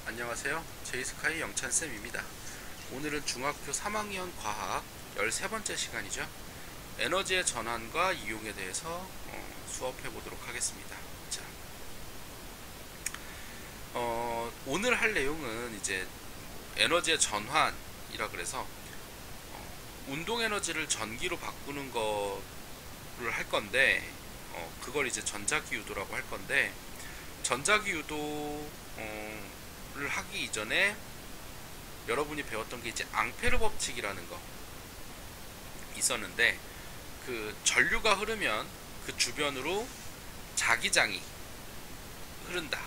안녕하세요. 제이스카이 영찬쌤입니다. 오늘은 중학교 3학년 과학 13번째 시간이죠. 에너지의 전환과 이용에 대해서 수업해 보도록 하겠습니다. 자, 오늘 할 내용은 이제 에너지의 전환이라 그래서 운동 에너지를 전기로 바꾸는 거를 할 건데 그걸 이제 전자기 유도라고 할 건데 전자기 유도 를 하기 이전에 여러분이 배웠던 게 이제 앙페르 법칙이라는 거 있었는데, 그 전류가 흐르면 그 주변으로 자기장이 흐른다는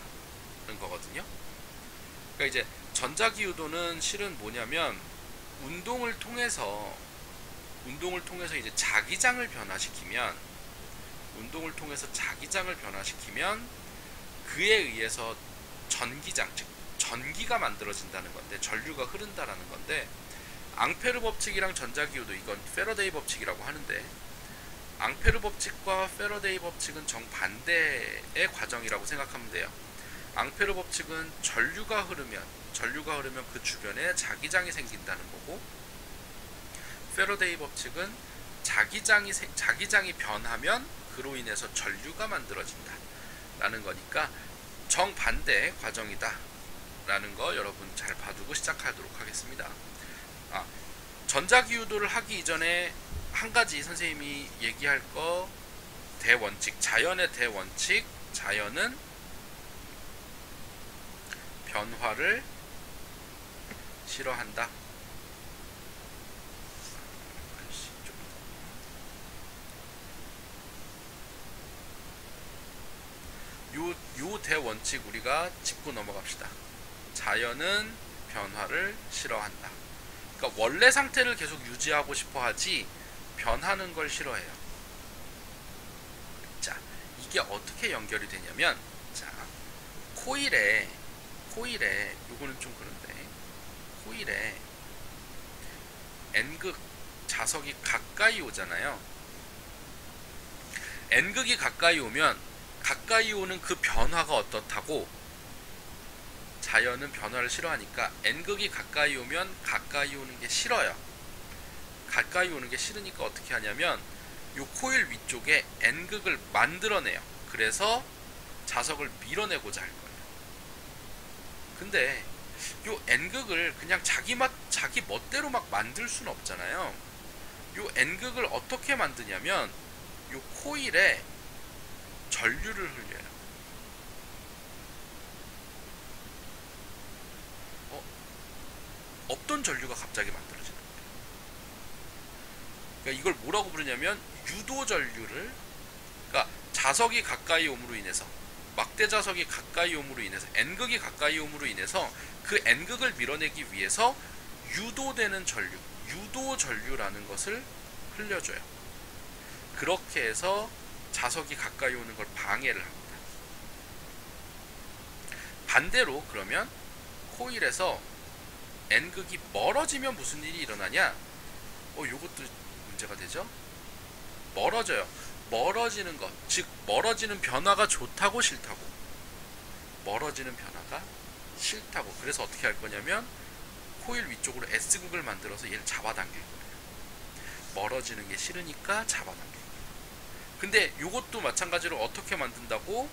거거든요. 그러니까 이제 전자기 유도는 실은 뭐냐면 운동을 통해서 이제 자기장을 변화시키면 그에 의해서 전기장, 즉 전기가 만들어진다는 건데, 전류가 흐른다라는 건데, 앙페르 법칙이랑 전자기 유도, 이건 패러데이 법칙이라고 하는데, 앙페르 법칙과 패러데이 법칙은 정반대의 과정이라고 생각하면 돼요. 앙페르 법칙은 전류가 흐르면 그 주변에 자기장이 생긴다는 거고, 패러데이 법칙은 자기장이 변하면 그로 인해서 전류가 만들어진다 라는 거니까 정반대의 과정이다 라는 거 여러분 잘 봐두고 시작하도록 하겠습니다. 전자기 유도를 하기 이전에 한 가지 선생님이 얘기할 거, 대원칙, 자연의 대원칙. 자연은 변화를 싫어한다. 요 대원칙 우리가 짚고 넘어갑시다. 자연은 변화를 싫어한다. 그러니까 원래 상태를 계속 유지하고 싶어 하지 변하는 걸 싫어해요. 자, 이게 어떻게 연결이 되냐면, 자, 코일에 요거는 좀 그런데, 코일에 N극 자석이 가까이 오잖아요. N극이 가까이 오는 그 변화가 어떻다고? 자연은 변화를 싫어하니까 N극이 가까이 오면 가까이 오는 게 싫어요. 가까이 오는 게 싫으니까 어떻게 하냐면 요 코일 위쪽에 N극을 만들어내요. 그래서 자석을 밀어내고자 할 거예요. 근데 요 N극을 그냥 자기 멋대로 막 만들 수는 없잖아요. 요 N극을 어떻게 만드냐면 요 코일에 전류를 흘려요. 없던 전류가 갑자기 만들어지는 거예요. 그러니까 이걸 뭐라고 부르냐면 유도 전류를, 그러니까 자석이 가까이 옴으로 인해서, 막대 자석이 가까이 옴으로 인해서, N극이 가까이 옴으로 인해서 그 N극을 밀어내기 위해서 유도되는 전류, 유도 전류라는 것을 흘려줘요. 그렇게 해서 자석이 가까이 오는 걸 방해를 합니다. 반대로 그러면 코일에서 N극이 멀어지면 무슨 일이 일어나냐? 요것도 문제가 되죠. 멀어져요. 멀어지는 것, 즉 멀어지는 변화가 좋다고 싫다고? 멀어지는 변화가 싫다고. 그래서 어떻게 할 거냐면 코일 위쪽으로 S극을 만들어서 얘를 잡아당길 거예요. 멀어지는 게 싫으니까 잡아당길 거예요. 근데 요것도 마찬가지로 어떻게 만든다고?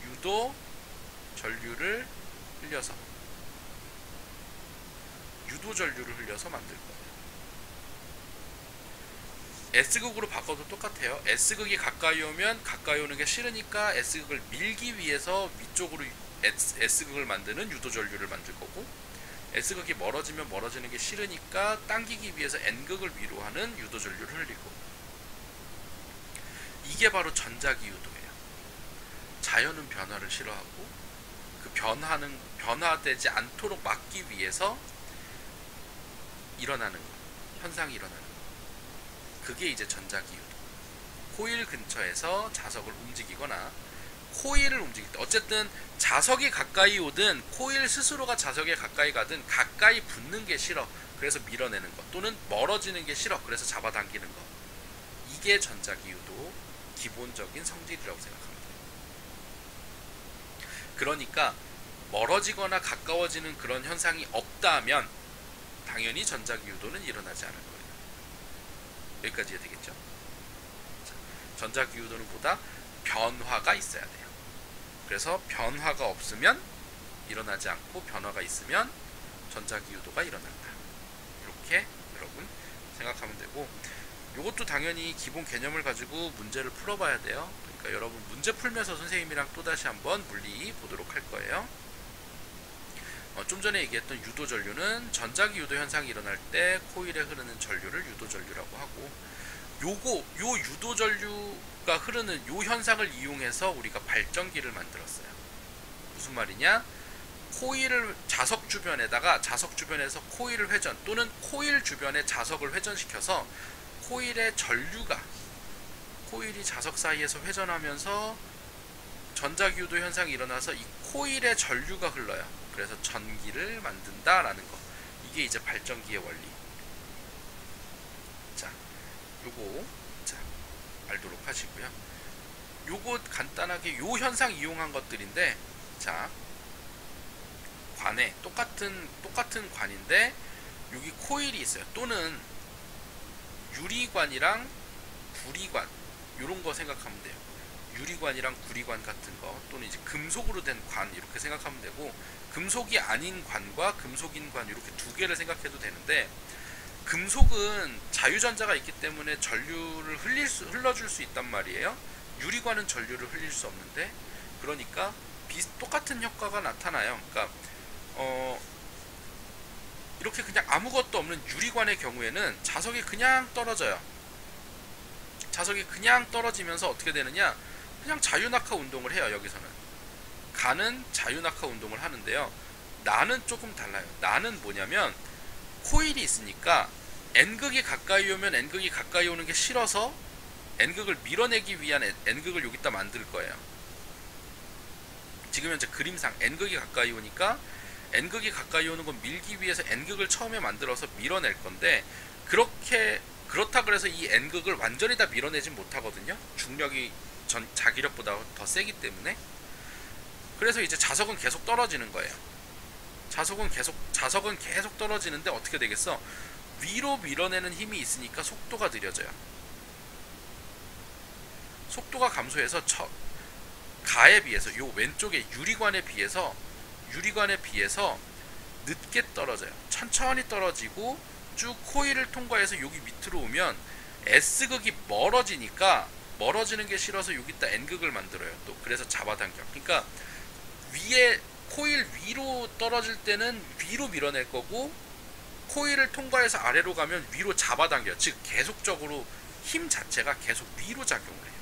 유도 전류를 흘려서 만들 거예요. S극으로 바꿔도 똑같아요. S극이 가까이 오면 가까이 오는 게 싫으니까 S극을 밀기 위해서 위쪽으로 S극을 만드는 유도 전류를 만들 거고, S극이 멀어지면 멀어지는 게 싫으니까 당기기 위해서 N극을 위로 하는 유도 전류를 흘리고. 이게 바로 전자기 유도예요. 자연은 변화를 싫어하고 그 변화되지 않도록 막기 위해서 일어나는 것, 현상이 일어나는 것. 그게 이제 전자기 유도. 코일 근처에서 자석을 움직이거나 코일을 움직일 때, 어쨌든 자석이 가까이 오든 코일 스스로가 자석에 가까이 가든 가까이 붙는 게 싫어. 그래서 밀어내는 것, 또는 멀어지는 게 싫어. 그래서 잡아당기는 것. 이게 전자기 유도 기본적인 성질이라고 생각합니다. 그러니까 멀어지거나 가까워지는 그런 현상이 없다면 당연히 전자기유도는 일어나지 않을 거예요. 여기까지 이해되겠죠? 전자기유도는 보다 변화가 있어야 돼요. 그래서 변화가 없으면 일어나지 않고 변화가 있으면 전자기유도가 일어난다. 이렇게 여러분 생각하면 되고, 이것도 당연히 기본 개념을 가지고 문제를 풀어봐야 돼요. 그러니까 여러분 문제 풀면서 선생님이랑 또다시 한번 물리 보도록 할 거예요. 좀 전에 얘기했던 유도전류는 전자기유도 현상이 일어날 때 코일에 흐르는 전류를 유도전류라고 하고, 요 유도전류가 흐르는 요 현상을 이용해서 우리가 발전기를 만들었어요. 무슨 말이냐? 코일을 자석 주변에서 코일을 회전 또는 코일 주변에 자석을 회전시켜서 코일의 전류가 코일이 자석 사이에서 회전하면서 전자기유도 현상이 일어나서 이 코일의 전류가 흘러요. 그래서 전기를 만든다라는 거. 이게 이제 발전기의 원리. 자, 요거 자 알도록 하시고요. 요거 간단하게 요 현상 이용한 것들인데, 자 관에 똑같은 관인데 여기 코일이 있어요. 또는 유리관이랑 구리관 요런 거 생각하면 돼요. 유리관이랑 구리관 같은 거, 또는 이제 금속으로 된 관 이렇게 생각하면 되고, 금속이 아닌 관과 금속인 관 이렇게 두 개를 생각해도 되는데, 금속은 자유전자가 있기 때문에 전류를 흘러줄 수 있단 말이에요. 유리관은 전류를 흘릴 수 없는데, 그러니까 똑같은 효과가 나타나요. 그러니까 이렇게 그냥 아무것도 없는 유리관의 경우에는 자석이 그냥 떨어져요. 자석이 그냥 떨어지면서 어떻게 되느냐, 그냥 자유낙하 운동을 해요. 여기서는 간은 자유낙하 운동을 하는데요. 나는 조금 달라요. 나는 뭐냐면 코일이 있으니까 N극이 가까이 오면 N극이 가까이 오는 게 싫어서 N극을 밀어내기 위한 N극을 여기다 만들 거예요. 지금 현재 그림상 N극이 가까이 오니까 N극이 가까이 오는 건 밀기 위해서 N극을 처음에 만들어서 밀어낼 건데, 그렇다 그래서 이 N극을 완전히 다 밀어내진 못하거든요. 중력이 자기력보다 더 세기 때문에. 그래서 이제 자석은 계속 떨어지는 거예요. 자석은 계속 떨어지는데 어떻게 되겠어? 위로 밀어내는 힘이 있으니까 속도가 느려져요. 속도가 감소해서 가에 비해서 요 왼쪽에 유리관에 비해서 늦게 떨어져요. 천천히 떨어지고 쭉 코일을 통과해서 여기 밑으로 오면 S극이 멀어지는 게 싫어서 여기다 N극을 만들어요. 또 그래서 잡아당겨. 그러니까 위에 코일 위로 떨어질 때는 위로 밀어낼 거고, 코일을 통과해서 아래로 가면 위로 잡아당겨. 즉 계속적으로 힘 자체가 계속 위로 작용을 해요.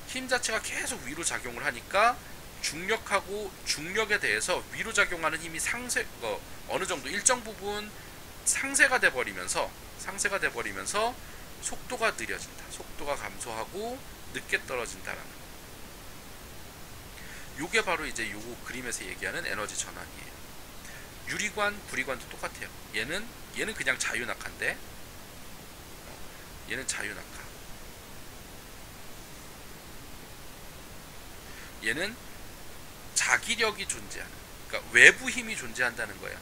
힘 자체가 계속 위로 작용을 하니까 중력하고 중력에 대해서 위로 작용하는 힘이 어느 정도 일정 부분 상쇄가 돼 버리면서 속도가 느려진다. 속도가 감소하고 늦게 떨어진다라는 거. 요게 바로 이제 요거 그림에서 얘기하는 에너지 전환이에요. 유리관, 구리관도 똑같아요. 얘는 그냥 자유낙하인데, 얘는 자유낙하. 얘는 자기력이 존재하는, 그러니까 외부 힘이 존재한다는 거예요.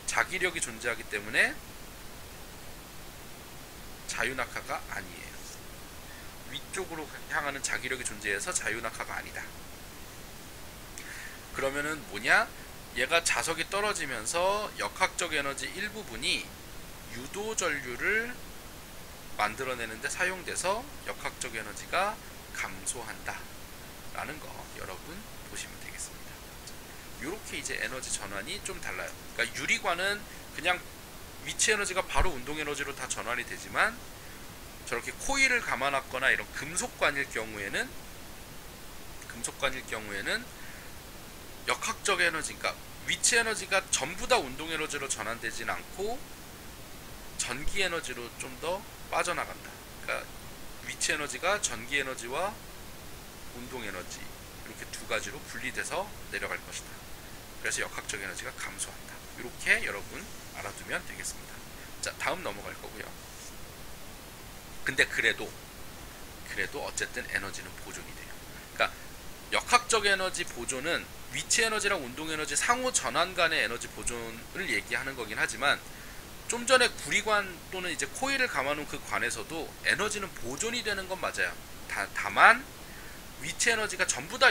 자기력이 존재하기 때문에 자유낙하가 아니에요. 위쪽으로 향하는 자기력이 존재해서 자유낙하가 아니다. 그러면은 뭐냐? 얘가 자석이 떨어지면서 역학적 에너지 일부분이 유도전류를 만들어내는데 사용돼서 역학적 에너지가 감소한다 라는 거 여러분 보시면 되겠습니다. 이렇게 이제 에너지 전환이 좀 달라요. 그러니까 유리관은 그냥 위치 에너지가 바로 운동 에너지로 다 전환이 되지만, 저렇게 코일을 감아놨거나 이런 금속관일 경우에는 역학적 에너지, 그러니까 위치 에너지가 전부 다 운동 에너지로 전환되진 않고 전기 에너지로 좀 더 빠져나간다. 그러니까 위치 에너지가 전기 에너지와 운동 에너지 이렇게 두 가지로 분리돼서 내려갈 것이다. 그래서 역학적 에너지가 감소한다. 이렇게 여러분 알아두면 되겠습니다. 자, 다음 넘어갈 거고요. 근데 그래도 어쨌든 에너지는 보존이 돼요. 그러니까 역학적 에너지 보존은 위치 에너지랑 운동 에너지 상호 전환 간의 에너지 보존을 얘기하는 거긴 하지만 좀 전에 구리관 또는 이제 코일을 감아놓은 그 관에서도 에너지는 보존이 되는 건 맞아요. 다만 위치 에너지가 전부 다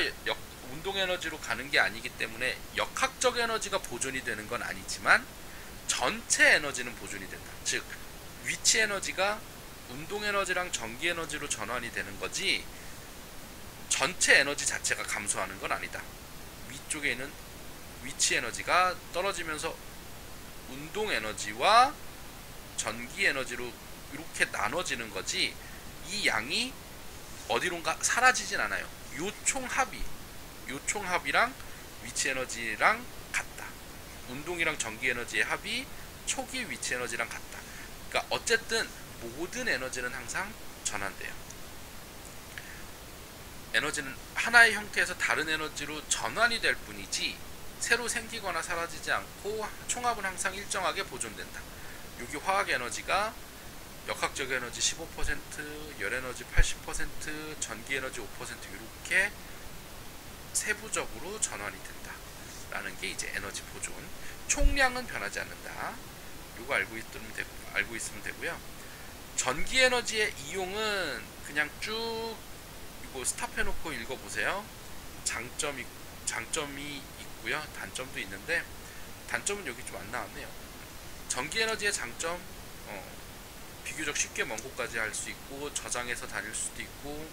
운동 에너지로 가는 게 아니기 때문에 역학적 에너지가 보존이 되는 건 아니지만 전체 에너지는 보존이 된다. 즉 위치 에너지가 운동 에너지랑 전기 에너지로 전환이 되는 거지 전체 에너지 자체가 감소하는 건 아니다. 위쪽에 있는 위치 에너지가 떨어지면서 운동 에너지와 전기 에너지로 이렇게 나눠지는 거지 이 양이 어디론가 사라지진 않아요. 요 총합이랑 위치 에너지랑 같다. 운동이랑 전기 에너지의 합이 초기 위치 에너지랑 같다. 그러니까 어쨌든 모든 에너지는 항상 전환돼요. 에너지는 하나의 형태에서 다른 에너지로 전환이 될 뿐이지 새로 생기거나 사라지지 않고 총합은 항상 일정하게 보존된다. 여기 화학 에너지가 역학적 에너지 15%, 열 에너지 80%, 전기 에너지 5% 이렇게 세부적으로 전환이 된다. 라는 게 이제 에너지 보존. 총량은 변하지 않는다. 이거 알고 있으면 되고요. 전기 에너지의 이용은 그냥 쭉 이거 스탑해놓고 읽어보세요. 장점이 있고요. 단점도 있는데 단점은 여기 좀 안 나왔네요. 전기 에너지의 장점 비교적 쉽게 먼 곳까지 할 수 있고 저장해서 다닐 수도 있고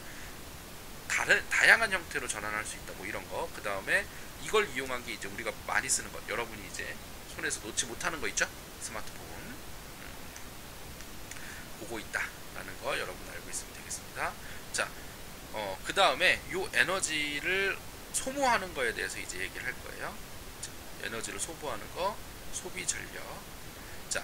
다양한 형태로 전환할 수 있다. 뭐 이런 거. 그 다음에 이걸 이용한 게 이제 우리가 많이 쓰는 것. 여러분이 이제 손에서 놓지 못하는 거 있죠? 스마트폰. 보고 있다. 라는 거 여러분 알고 있으면 되겠습니다. 자, 그 다음에 요 에너지를 소모하는 거에 대해서 이제 얘기를 할 거예요. 자, 에너지를 소모하는 거, 소비 전력. 자,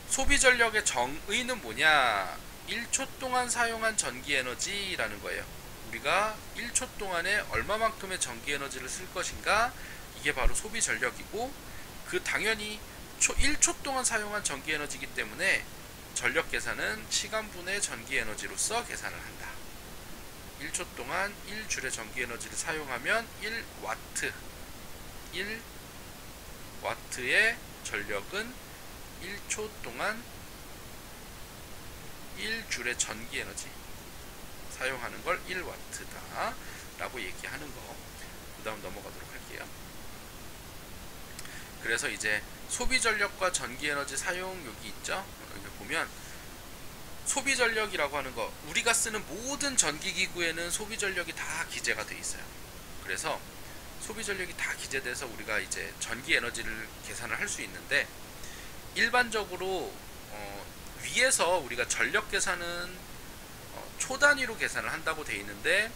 소비 전력의 정의는 뭐냐? 1초 동안 사용한 전기 에너지라는 거예요. 우리가 1초 동안에 얼마만큼의 전기 에너지를 쓸 것인가? 이게 바로 소비 전력이고, 그 당연히 1초 동안 사용한 전기 에너지이기 때문에 전력 계산은 시간분의 전기 에너지로서 계산을 한다. 1초 동안 1줄의 전기 에너지를 사용하면 1W의 전력은 1초 동안 1줄의 전기 에너지 사용하는 걸 1W다 라고 얘기하는 거. 그 다음 넘어가도록 할게요. 그래서 이제 소비 전력과 전기 에너지 사용 여기 있죠. 여기 보면 소비 전력이라고 하는 거, 우리가 쓰는 모든 전기 기구에는 소비 전력이 다 기재가 돼 있어요. 그래서 소비 전력이 다 기재돼서 우리가 이제 전기 에너지를 계산을 할 수 있는데, 일반적으로 위에서 우리가 전력 계산은 초 단위로 계산을 한다고 돼 있는데,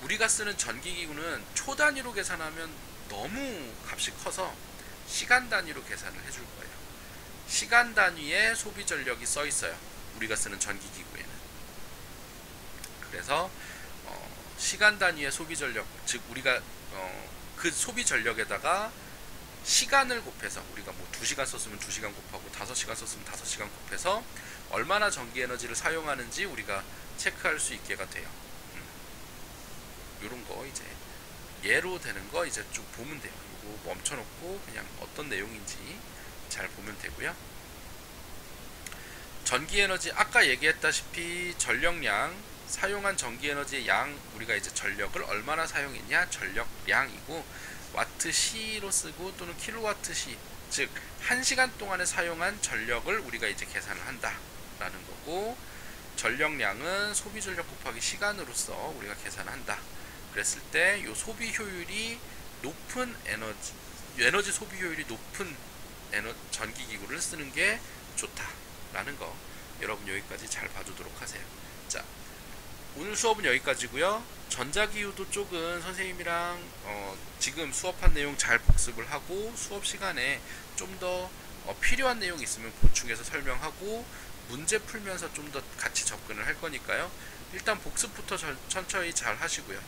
우리가 쓰는 전기 기구는 초 단위로 계산하면 너무 값이 커서 시간 단위로 계산을 해줄 거예요. 시간 단위의 소비 전력이 써 있어요. 우리가 쓰는 전기 기구에는. 그래서 시간 단위의 소비 전력, 즉 우리가 그 소비 전력에다가 시간을 곱해서, 우리가 뭐 2시간 썼으면 2시간 곱하고 5시간 썼으면 5시간 곱해서 얼마나 전기 에너지를 사용하는지 우리가 체크할 수 있게가 돼요. 요런 거 이제 예로 되는 거 이제 쭉 보면 돼요. 이거 멈춰놓고 그냥 어떤 내용인지 잘 보면 되고요. 전기 에너지, 아까 얘기했다시피 전력량, 사용한 전기 에너지의 양, 우리가 이제 전력을 얼마나 사용했냐, 전력량이고, 와트 시로 쓰고 또는 킬로와트 시, 즉 1시간 동안에 사용한 전력을 우리가 이제 계산을 한다 라는 거고, 전력량은 소비 전력 곱하기 시간으로서 우리가 계산한다. 그랬을 때 요 소비 효율이 높은 에너지 소비 효율이 높은 전기 기구를 쓰는 게 좋다 라는 거, 여러분 여기까지 잘 봐주도록 하세요. 자, 오늘 수업은 여기까지고요. 전자기후도 쪽은 선생님이랑 지금 수업한 내용 잘 복습을 하고, 수업 시간에 좀 더 필요한 내용이 있으면 보충해서 설명하고, 문제 풀면서 좀 더 같이 접근을 할 거니까요. 일단 복습부터 철저히 잘 하시고요.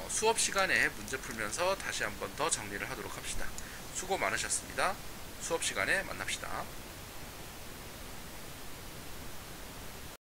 수업 시간에 문제 풀면서 다시 한번 더 정리를 하도록 합시다. 수고 많으셨습니다. 수업 시간에 만납시다.